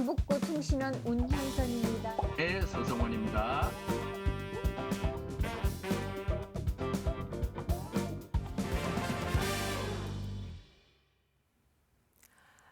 경북고 통신원 운형선입니다. 네, 서성원입니다.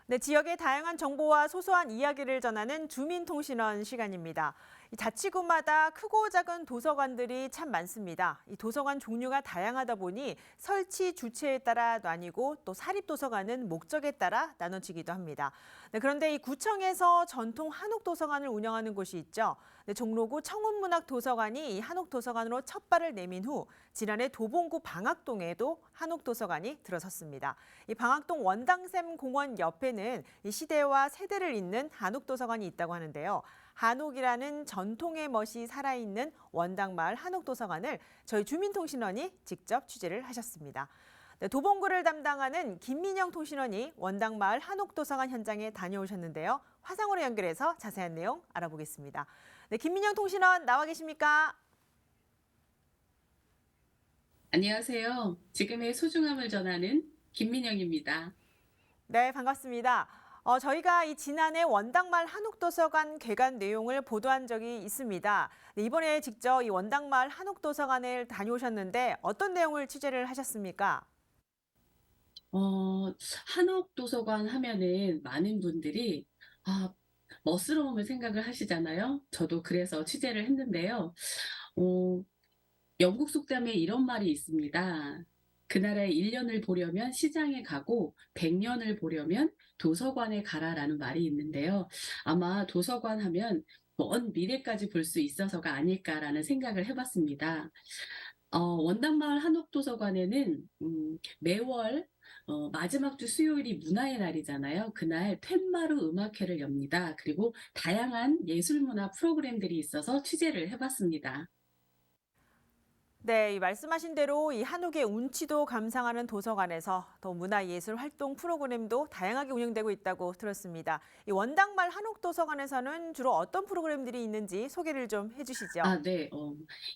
네, 지역의 다양한 정보와 소소한 이야기를 전하는 주민통신원 시간입니다. 이 자치구마다 크고 작은 도서관들이 참 많습니다. 이 도서관 종류가 다양하다 보니 설치 주체에 따라 나뉘고 또 사립도서관은 목적에 따라 나눠지기도 합니다. 네, 그런데 이 구청에서 전통 한옥도서관을 운영하는 곳이 있죠. 네, 종로구 청운문학도서관이 이 한옥도서관으로 첫 발을 내민 후 지난해 도봉구 방학동에도 한옥도서관이 들어섰습니다. 이 방학동 원당샘 공원 옆에는 이 시대와 세대를 잇는 한옥도서관이 있다고 하는데요. 한옥이라는 전통의 멋이 살아있는 원당마을 한옥도서관을 저희 주민통신원이 직접 취재를 하셨습니다. 네, 도봉구를 담당하는 김민영 통신원이 원당마을 한옥도서관 현장에 다녀오셨는데요. 화상으로 연결해서 자세한 내용 알아보겠습니다. 네, 김민영 통신원 나와 계십니까? 안녕하세요. 지금의 소중함을 전하는 김민영입니다. 네, 반갑습니다. 저희가 이 지난해 원당마을 한옥도서관 개관 내용을 보도한 적이 있습니다. 네, 이번에 직접 이 원당마을 한옥도서관을 다녀오셨는데 어떤 내용을 취재를 하셨습니까? 한옥도서관 하면은 많은 분들이 아, 멋스러움을 생각을 하시잖아요. 저도 그래서 취재를 했는데요. 어, 영국 속담에 이런 말이 있습니다. 그 나라의 1년을 보려면 시장에 가고 100년을 보려면 도서관에 가라라는 말이 있는데요. 아마 도서관 하면 먼 미래까지 볼 수 있어서가 아닐까라는 생각을 해봤습니다. 원당마을 한옥도서관에는 매월 마지막 주 수요일이 문화의 날이잖아요. 그날 팻마루 음악회를 엽니다. 그리고 다양한 예술문화 프로그램들이 있어서 취재를 해봤습니다. 네, 이 말씀하신 대로 이 한옥의 운치도 감상하는 도서관에서 또 문화예술 활동 프로그램도 다양하게 운영되고 있다고 들었습니다. 이 원당마을 한옥도서관에서는 주로 어떤 프로그램들이 있는지 소개를 좀 해주시죠. 네.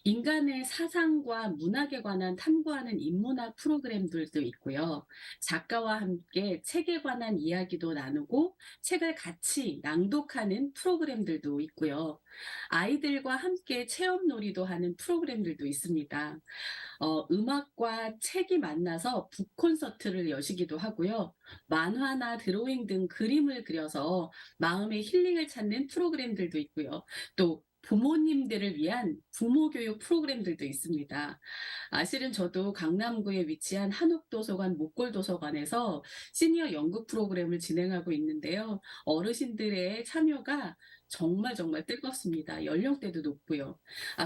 인간의 사상과 문학에 관한 탐구하는 인문학 프로그램들도 있고요. 작가와 함께 책에 관한 이야기도 나누고 책을 같이 낭독하는 프로그램들도 있고요. 아이들과 함께 체험놀이도 하는 프로그램들도 있습니다. 음악과 책이 만나서 북콘서트를 여시기도 하고요. 만화나 드로잉 등 그림을 그려서 마음의 힐링을 찾는 프로그램들도 있고요. 또 부모님들을 위한 부모 교육 프로그램들도 있습니다. 실은 저도 강남구에 위치한 한옥도서관 목골도서관에서 시니어 연극 프로그램을 진행하고 있는데요. 어르신들의 참여가 정말 정말 뜨겁습니다. 연령대도 높고요.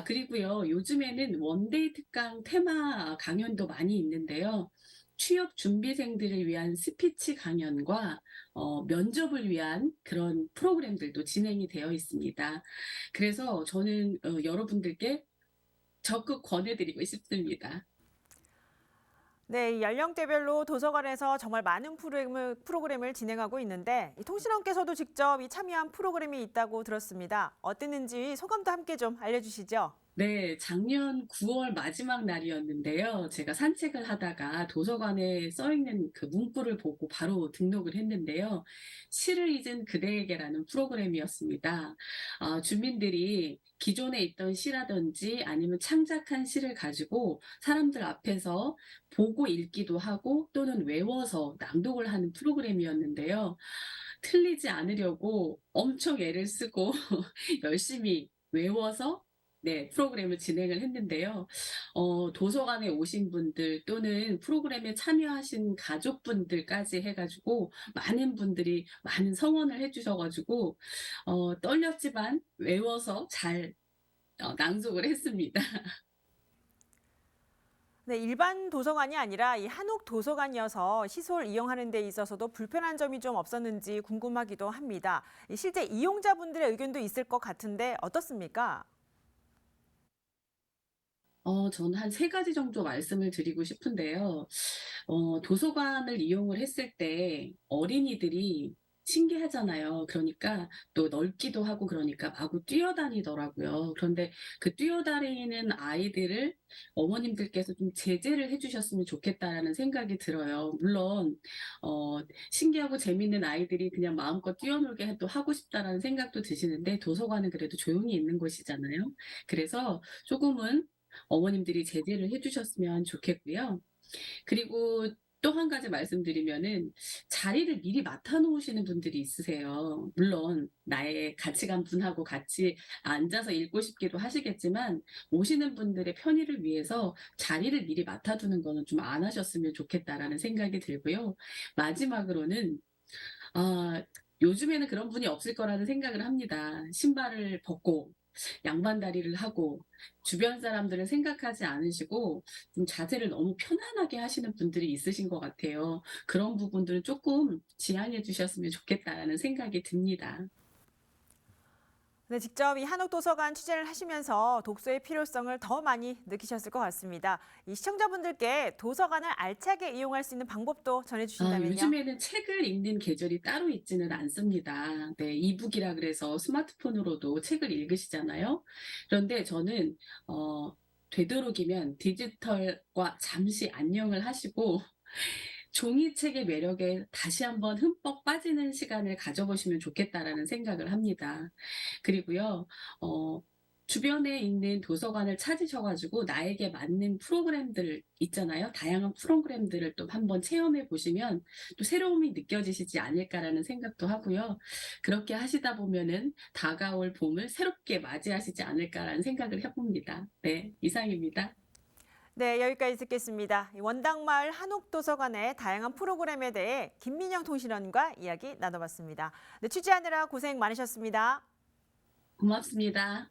그리고요. 요즘에는 원데이 특강 테마 강연도 많이 있는데요. 취업 준비생들을 위한 스피치 강연과 면접을 위한 그런 프로그램들도 진행이 되어 있습니다. 그래서 저는 여러분들께 적극 권해드리고 싶습니다. 네, 이 연령대별로 도서관에서 정말 많은 프로그램을 진행하고 있는데 이 통신원께서도 직접 이 참여한 프로그램이 있다고 들었습니다. 어땠는지 소감도 함께 좀 알려주시죠. 네, 작년 9월 마지막 날이었는데요. 제가 산책을 하다가 도서관에 써 있는 그 문구를 보고 바로 등록을 했는데요. 시를 잊은 그대에게라는 프로그램이었습니다. 주민들이 기존에 있던 시라든지 아니면 창작한 시를 가지고 사람들 앞에서 보고 읽기도 하고 또는 외워서 낭독을 하는 프로그램이었는데요. 틀리지 않으려고 엄청 애를 쓰고 열심히 외워서 네, 프로그램을 진행을 했는데요. 도서관에 오신 분들 또는 프로그램에 참여하신 가족분들까지 해가지고 많은 분들이 많은 성원을 해주셔가지고 떨렸지만 외워서 잘 낭독을 했습니다. 네, 일반 도서관이 아니라 이 한옥 도서관이어서 시설 이용하는 데 있어서도 불편한 점이 좀 없었는지 궁금하기도 합니다. 이 실제 이용자분들의 의견도 있을 것 같은데 어떻습니까? 저는 한 세 가지 정도 말씀을 드리고 싶은데요. 도서관을 이용을 했을 때 어린이들이 신기하잖아요. 그러니까 또 넓기도 하고 그러니까 마구 뛰어다니더라고요. 그런데 그 뛰어다니는 아이들을 어머님들께서 좀 제재를 해 주셨으면 좋겠다라는 생각이 들어요. 물론 신기하고 재밌는 아이들이 그냥 마음껏 뛰어놀게 또 하고 싶다라는 생각도 드시는데 도서관은 그래도 조용히 있는 곳이잖아요. 그래서 조금은 어머님들이 제재를 해 주셨으면 좋겠고요. 그리고 또 한 가지 말씀드리면은 자리를 미리 맡아 놓으시는 분들이 있으세요. 물론 나의 같이 간 분하고 같이 앉아서 읽고 싶기도 하시겠지만 오시는 분들의 편의를 위해서 자리를 미리 맡아 두는 거는 좀 안 하셨으면 좋겠다라는 생각이 들고요. 마지막으로는 요즘에는 그런 분이 없을 거라는 생각을 합니다. 신발을 벗고 양반다리를 하고 주변 사람들을 생각하지 않으시고 좀 자세를 너무 편안하게 하시는 분들이 있으신 것 같아요. 그런 부분들은 조금 지양해 주셨으면 좋겠다라는 생각이 듭니다. 네, 직접 이 한옥도서관 취재를 하시면서 독서의 필요성을 더 많이 느끼셨을 것 같습니다. 이 시청자분들께 도서관을 알차게 이용할 수 있는 방법도 전해주신다면요. 요즘에는 책을 읽는 계절이 따로 있지는 않습니다. 네, 이북이라 그래서 스마트폰으로도 책을 읽으시잖아요. 그런데 저는 되도록이면 디지털과 잠시 안녕을 하시고 종이책의 매력에 다시 한번 흠뻑 빠지는 시간을 가져보시면 좋겠다라는 생각을 합니다. 그리고요, 주변에 있는 도서관을 찾으셔 가지고 나에게 맞는 프로그램들 있잖아요. 다양한 프로그램들을 또 한번 체험해 보시면 또 새로움이 느껴지시지 않을까라는 생각도 하고요. 그렇게 하시다 보면은 다가올 봄을 새롭게 맞이하시지 않을까라는 생각을 해 봅니다. 네, 이상입니다. 네, 여기까지 듣겠습니다. 이 원당마을 한옥도서관의 다양한 프로그램에 대해 김민영 통신원과 이야기 나눠봤습니다. 네, 취재하느라 고생 많으셨습니다. 고맙습니다.